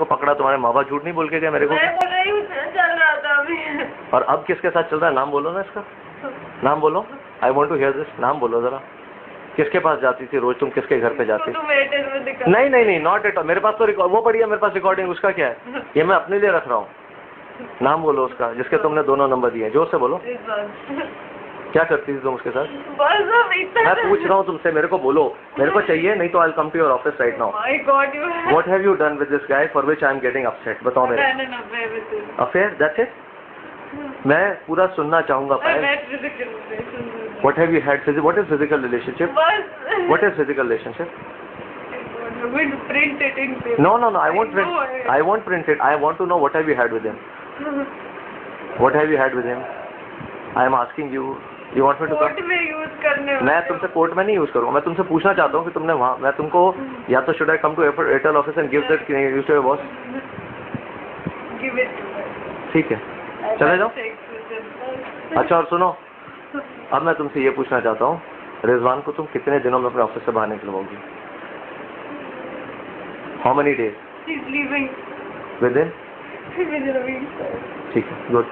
को पकड़ा, तुम्हारे माँ बाप झूठ नहीं बोल के गए मेरे को? मैं बोल रही हूँ, चल रहा था अभी। और अब किसके साथ चल रहा है? नाम बोलो ना इसका, नाम बोलो। I want to hear this, नाम बोलो जरा। किसके पास जाती थी रोज, तुम किसके घर पे जाती? नहीं नहीं नहीं, नॉट एट ऑल। मेरे पास तो वो पड़ी है, मेरे पास रिकॉर्डिंग, उसका क्या है? ये मैं अपने लिए रख रहा हूँ। नाम बोलो उसका, जिसके तुमने दोनों नंबर दिए। जोर से बोलो। क्या करती थी तुम उसके साथ? मैं पूछ रहा हूँ तुमसे, मेरे को बोलो। मेरे को चाहिए, नहीं तो I will come to your office right now. What have you done with this guy for which I am getting upset? बताओ मेरे। Affair, that's it? मैं पूरा सुनना चाहूंगा। What have you had? What is physical relationship? What is physical relationship? No, no, no. I won't print. I won't print it. I want to know what have you had with him. What have you had with him? I am asking you. You want me to? Court में use करने। मैं तुमसे court में नहीं use करूँगा। मैं तुमसे पूछना चाहता हूँ कि तुमने वहाँ, मैं तुमको या तो should I come to Airtel office and give that news to your boss? Give it. ठीक है, चले जाओ। अच्छा, और सुनो, अब मैं तुमसे ये पूछना चाहता हूँ, रिजवान को तुम कितने दिनों में अपने ऑफिस से बाहर निकलवाओगी? How many days? He's leaving. Within? Within a week. ठीक है, गुड।